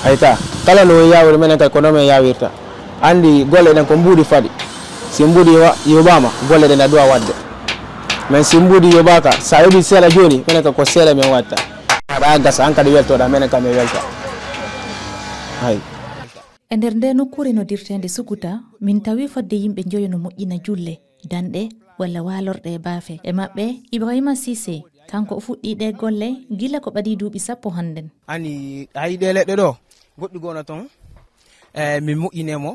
hayta kala no yawre men kay ko no men yawirta andi golle den ko mbudi fadi si mbudi yobama golle den adwa wadde men si mbudi yobaka sa yobi sela joni men ko sela men watta ada gas an kadi welto da men kam me welta hay e nder nde nokkure no dirtende sukuta min tawi fodde yimbe joyono moƴƴina julle dande walla walorde e baafe e mabbe Ibrahima Cissé kanko o fuɗɗiɗe golle gila ko ɓadi duuɓi 10 hannden ani hayde leɗɗe ɗo goɗɗo gona ton mi moƴƴinemo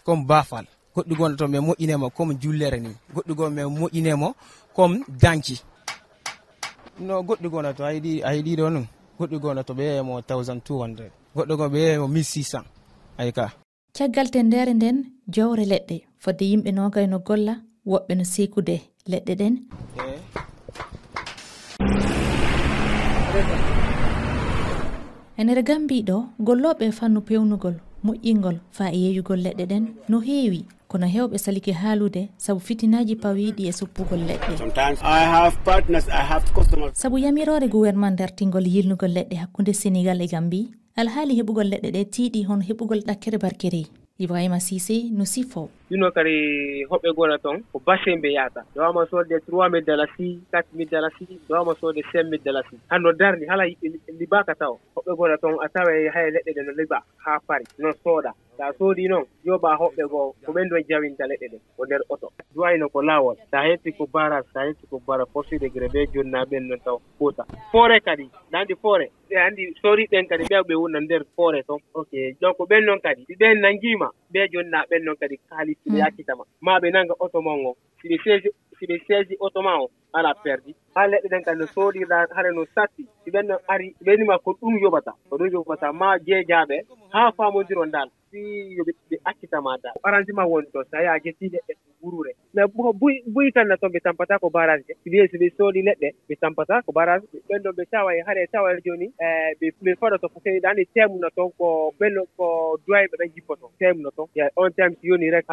comme bafal goɗɗo gona ton mi moƴƴinemo comme jullere ni goɗɗo gona mi moƴƴinemo comme danci no goɗɗo gona to haydi ɗo non goɗɗo gona to ɓe mo 1200 goɗɗo gona ɓe mo 1600 ayka caggal tendere nden jawre leɗɗe fodde yimɓe nogay no golla woɓɓe no sekude leɗɗe ɗen enere gambiɗo golloɓe fannu pewnugol moƴƴingol fa e yeyugol leɗɗe ɗen no heewi kono hewɓe salike haalude sabu fitinaji pawiɗi e suppugol leɗɗe sabu yamirore gouvernement dartingol yilnugol leɗɗe hakkunde Sénégal e Gambie alhaali heɓugol leɗɗe ɗe tiiɗi hono heɓugol ɗakkere barkere Ibrahima Cissé no sifo ino kadi hoɓɓe gona toon ko bassin ɓe yahata dowama sodde $3000 $4000 dowama sodde $5000 hanno darni hala yiɓɓe libaka taw hoɓɓe gona toon a tawa hay leɗɗe ɗe no liba ha pari non sooda sa soodi noon yoɓa hoɓɓe goo ko ɓen ɗon jawinta leɗɗe ɗe ko nder oto duwayno ko laawol sa hetti ko barage sa hetti ko bara force degré ɓe jonna ɓen noon taw kuuta foore kadi nandi foore ɓe andi sori ɗen kadi ɓe wonna nder foore toon ok donc ɓen noon kadi si ɓen nanguima ɓe jonna ɓen noon kadi kaali ɓe yakkitama ma ɓe nanga auto mon o siɓe seesi auto ma o ala perdi ha leɗɗe ɗen kadi no soodiɗa hare no satti si ɓen ari ɓenima ko ɗum yoɓata ma jeejaɓe ha famodiron dal si yoɓe ɓe accitama dal arrangement woni to sa yaa jetti leɗɗe wurure mais buy tan na toon ɓe tampata ko barage de so ɓe soodi leɗɗe ɓe tampata ko barage ɓen ɗon ɓe tawa hare tawa joni ɓe faɗa to ko tawi ɗani temno toon ko ɓenno ko duwayɓe ɗan jippoto temno toon ya on time si yoni rek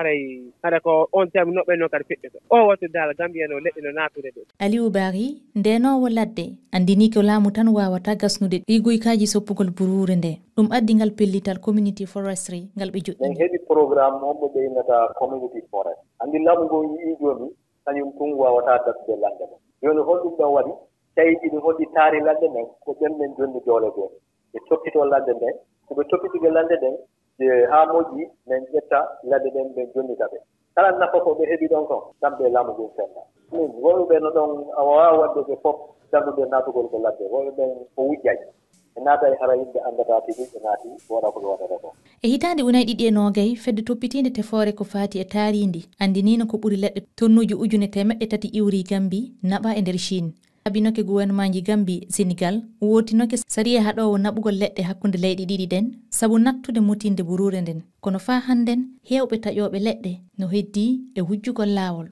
hara ko on time no ɓenno kadi feƴƴoto o wattu dal Gambia no leɗɗe no natude ɗo Aliou Bary ndenowo ladde andini ko laamu tan wawata gasnude ɗi guykaji soppugol burure nde ɗum addigal pellital community forestry ngal ɓe joɗɗini en heɓi programme on ɓe ɓeynata community forest andi laamu ngo yii joni kañum tun wawata dasde lande men joni holɗum ɗon waɗi tawi ɗiɗi holɗi taari ladde men ko ɓen men jonni doole ɗo ɓe toppito ladde nden ko ɓe toppitude ladde ɗen ha moƴƴi men ƴetta ladde ɗen ɓen jonnita ɓe kala nafa ko ɓe heɓi ɗon kon kamɓe laamu ngun fenna min woɓɓe no ɗon a wawa wadde ɓe fof dandude natugol ko ladde woɓɓe ɓen ko wujjay e naata e hara yimɓe andata tigi ɓe naati waɗa ko ɓe waɗata ko e hitande unayi ɗiɗi e nogay fedde toppitinde tefoore ko faati e taarindi andinino ko ɓuri leɗɗe tonnuji 300 iwri Gambie naɓa e nder Chine abinoke gouvernement ji Gambie Sénégal wotinoke sariya haɗowo naɓugol leɗɗe hakkunde leyɗe ɗiɗi ɗen sabu nattude mutinde burure nden kono fa hannden hewɓe taƴoɓe leɗɗe no heddi e hujjugol laawol